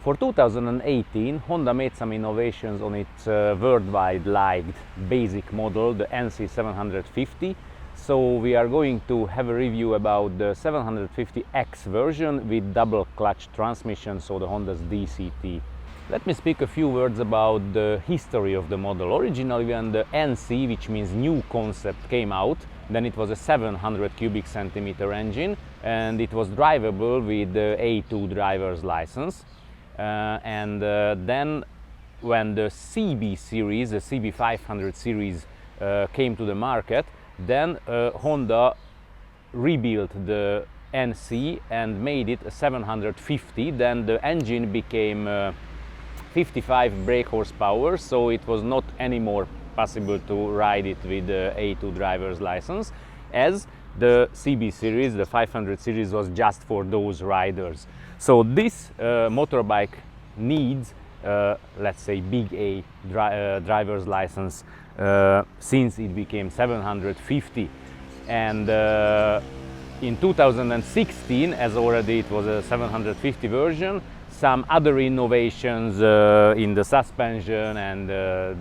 For 2018, Honda made some innovations on its worldwide liked basic model, the NC750. So we are going to have a review about the 750X version with double clutch transmission, so the Honda's DCT. Let me speak a few words about the history of the model. Originally, when the NC, which means new concept, came out, then it was a 700 cubic centimeter engine and it was drivable with the A2 driver's license. Then when the CB series, the CB500 series came to the market, then Honda rebuilt the NC and made it a 750. Then the engine became 55 brake horsepower, so it was not anymore possible to ride it with the A2 driver's license, as the CB series, the 500 series, was just for those riders. So this motorbike needs, let's say, big A driver's license since it became 750. And in 2016, as already it was a 750 version, some other innovations in the suspension and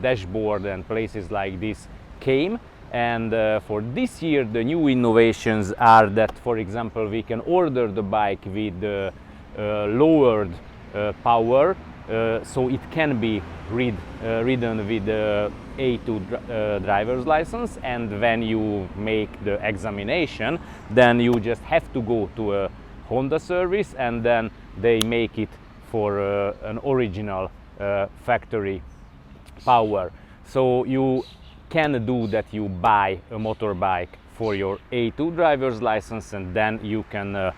dashboard and places like this came. And for this year, the new innovations are that, for example, we can order the bike with lowered power, so it can be ridden with the A2 driver's license. And when you make the examination, then you just have to go to a Honda service and then they make it for an original factory power. So you can do that, you buy a motorbike for your A2 driver's license, and then you can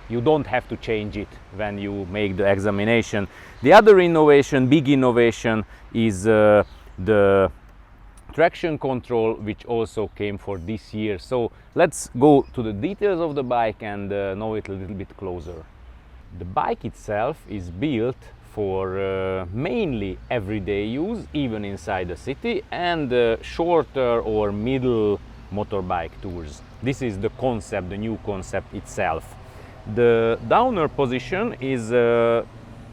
you don't have to change it when you make the examination. The other innovation, big innovation, is the traction control, which also came for this year. So let's go to the details of the bike and know it a little bit closer. The bike itself is built for mainly everyday use, even inside the city, and shorter or middle motorbike tours. This is the concept, the new concept itself. The downer position is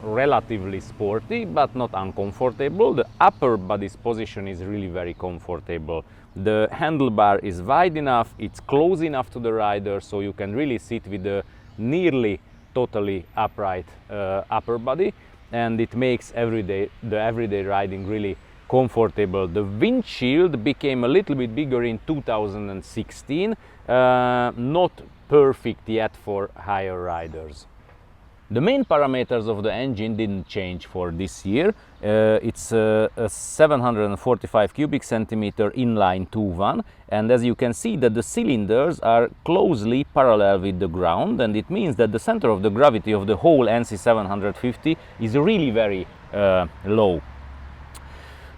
relatively sporty but not uncomfortable. The upper body's position is really very comfortable. The handlebar is wide enough, it's close enough to the rider, so you can really sit with a nearly totally upright upper body, and it makes the everyday riding really comfortable. The windshield became a little bit bigger in 2016, not perfect yet for higher riders. The main parameters of the engine didn't change for this year. It's a 745 cubic centimeter inline 2.1, and as you can see that the cylinders are closely parallel with the ground, and it means that the center of the gravity of the whole NC750 is really very low.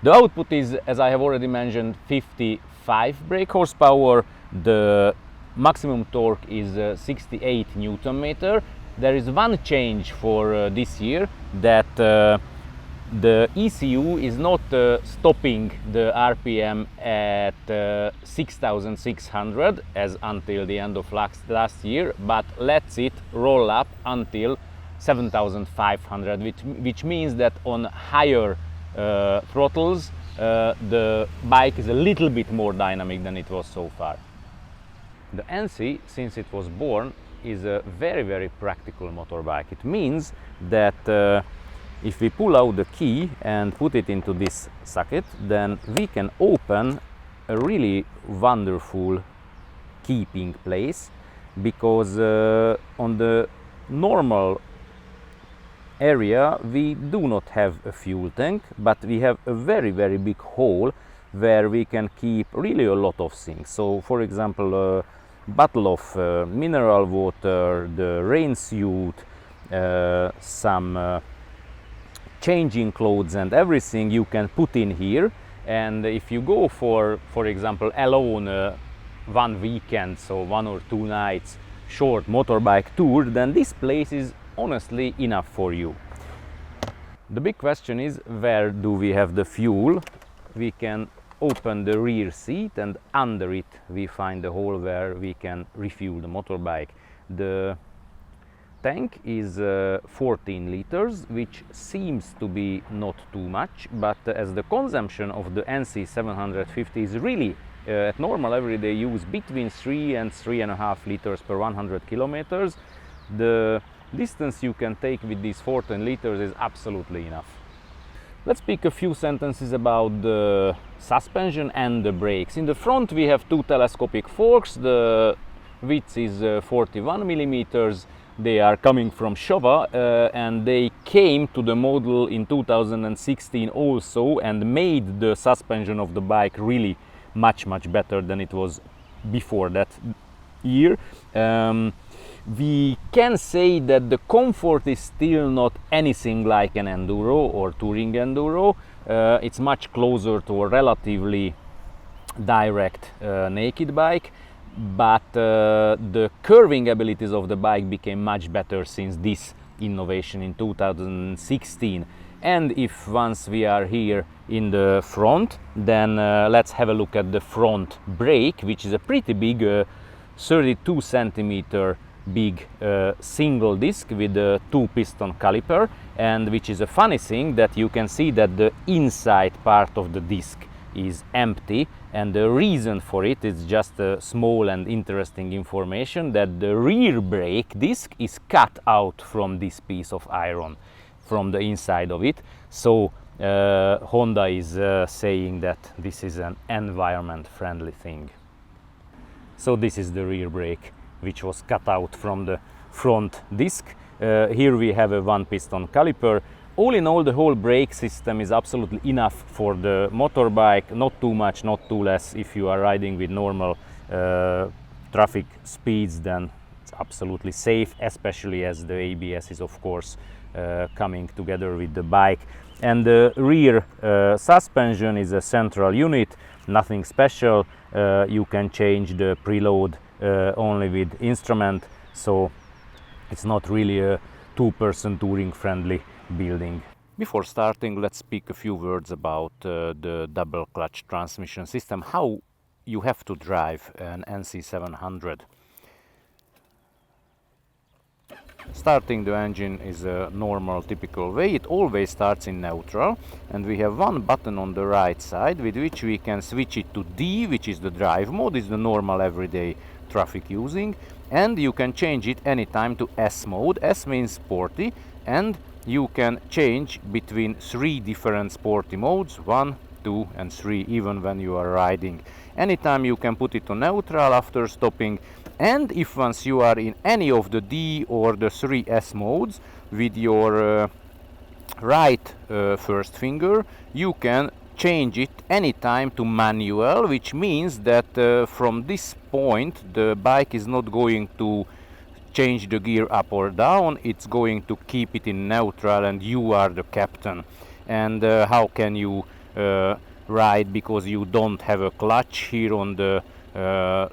The output is, as I have already mentioned, 55 brake horsepower. The maximum torque is 68 Newton meter. There is one change for this year, that the ECU is not stopping the RPM at 6,600 as until the end of last year, but lets it roll up until 7,500, which means that on higher throttles the bike is a little bit more dynamic than it was so far. The NC, since it was born, is a very practical motorbike. It means that if we pull out the key and put it into this socket, then we can open a really wonderful keeping place, because on the normal area we do not have a fuel tank, but we have a very big hole where we can keep really a lot of things. So for example, bottle of mineral water, the rain suit, some changing clothes and everything you can put in here. And if you go for example alone one weekend, so 1 or 2 nights short motorbike tour, then this place is honestly enough for you. The big question is, where do we have the fuel? We can open the rear seat, and under it we find the hole where we can refuel the motorbike. The tank is 14 liters, which seems to be not too much, but as the consumption of the NC750 is really at normal everyday use between 3 and 3.5 liters per 100 kilometers, the distance you can take with these 14 liters is absolutely enough. Let's speak a few sentences about the suspension and the brakes. In the front we have two telescopic forks. The width is 41 millimeters. They are coming from Showa and they came to the model in 2016 also, and made the suspension of the bike really much better than it was before that year. We can say that the comfort is still not anything like an enduro or touring enduro. It's much closer to a relatively direct naked bike, but the curving abilities of the bike became much better since this innovation in 2016. And if once we are here in the front, then let's have a look at the front brake, which is a pretty big 32 centimeter big single disc with a 2-piston caliper, and which is a funny thing that you can see that the inside part of the disc is empty, and the reason for it is just a small and interesting information that the rear brake disc is cut out from this piece of iron from the inside of it. So Honda is saying that this is an environment friendly thing. So this is the rear brake, which was cut out from the front disc. Here we have a 1-piston caliper. All in all, the whole brake system is absolutely enough for the motorbike, not too much, not too less. If you are riding with normal traffic speeds, then it's absolutely safe, especially as the ABS is of course coming together with the bike. And the rear suspension is a central unit, nothing special. You can change the preload only with instrument, so it's not really a two-person touring friendly building. Before starting, let's speak a few words about the double clutch transmission system, how you have to drive an NC700. Starting the engine is a normal, typical way. It always starts in neutral, and we have one button on the right side with which we can switch it to D, which is the drive mode, is the normal everyday traffic using, and you can change it anytime to S mode. S means sporty, and you can change between 3 different sporty modes, 1, 2 and 3, even when you are riding. Anytime you can put it to neutral after stopping, and if once you are in any of the D or the 3S modes with your right first finger, you can change it anytime to manual, which means that from this point the bike is not going to change the gear up or down, it's going to keep it in neutral and you are the captain. And how can you ride, because you don't have a clutch here on the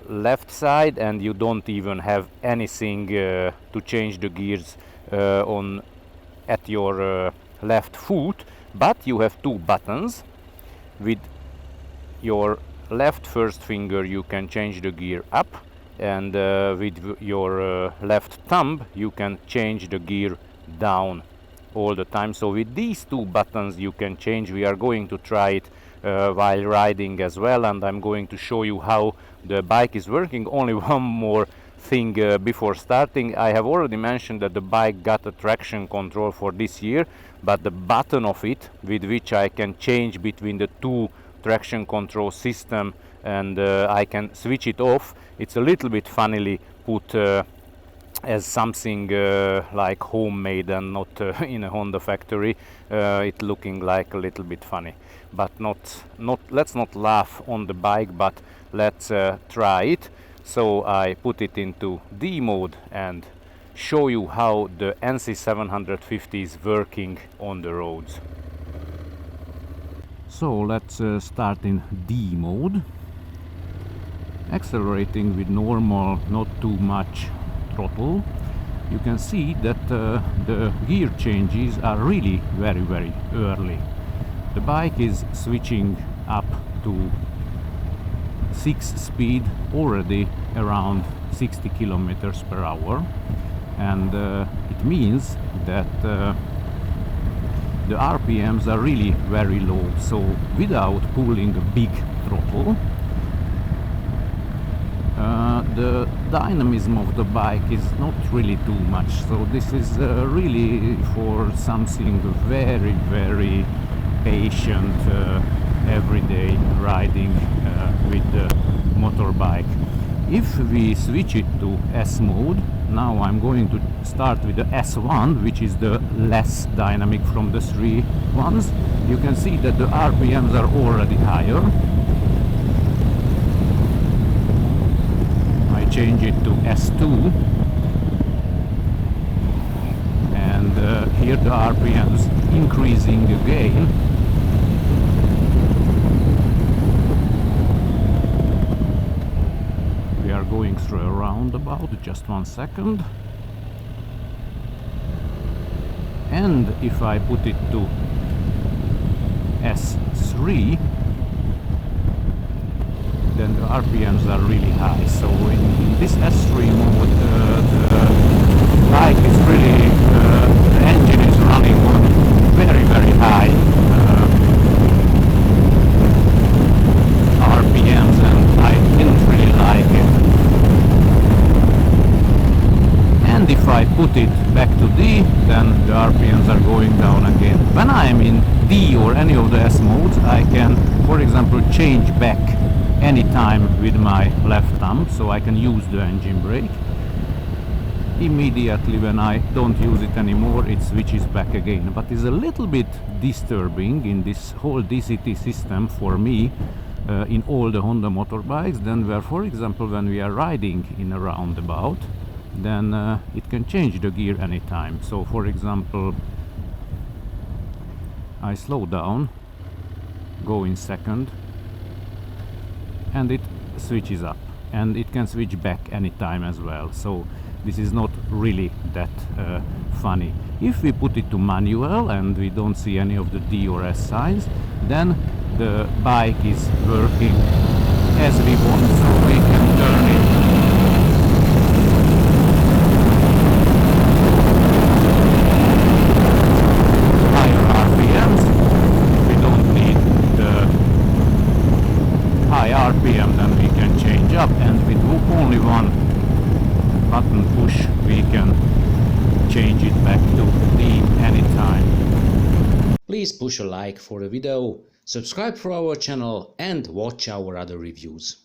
left side, and you don't even have anything to change the gears at your left foot, but you have 2 buttons. With your left first finger you can change the gear up, and with your left thumb you can change the gear down all the time. So with these 2 buttons you can change. We are going to try it while riding as well, and I'm going to show you how the bike is working. Only one more thing before starting. I have already mentioned that the bike got a traction control for this year, but the button of it with which I can change between the 2 traction control system and I can switch it off, it's a little bit funnily put as something like homemade and not in a Honda factory. It looking like a little bit funny, but let's not laugh on the bike, but let's try it. So I put it into D mode and show you how the NC750 is working on the roads. So let's start in D mode, accelerating with normal, not too much throttle. You can see that the gear changes are really very early. The bike is switching up to 6 speed already around 60 kilometers per hour, and it means that the RPMs are really very low, so without pulling a big throttle, the dynamism of the bike is not really too much. So this is really for something very, very patient everyday riding with the motorbike. If we switch it to S mode, now I'm going to start with the S1, which is the less dynamic from the three ones. You can see that the RPMs are already higher. I change it to S2, and here the RPMs increasing again. We are going through a roundabout, just 1 second. And if I put it to S3, then the RPMs are really high. So in this S3 mode, the bike is really, the engine is running on very, very high RPMs, and I didn't really like it. And if I put it back to D, then the RPMs are going down again. When I'm in D or any of the S modes, I can, for example, change back anytime with my left thumb, so I can use the engine brake. Immediately when I don't use it anymore, it switches back again. But it's a little bit disturbing in this whole DCT system for me in all the Honda motorbikes, then where, for example, when we are riding in a roundabout, then it can change the gear anytime. So for example, I slow down, go in second, and it switches up, and it can switch back anytime as well. So this is not really that funny. If we put it to manual and we don't see any of the D or S signs, then the bike is working as we want, so we can turn it higher RPMs. We don't need the high RPM, then we can change up, and with only one button push we can change it back to D anytime. Please push a like for the video, subscribe for our channel and watch our other reviews.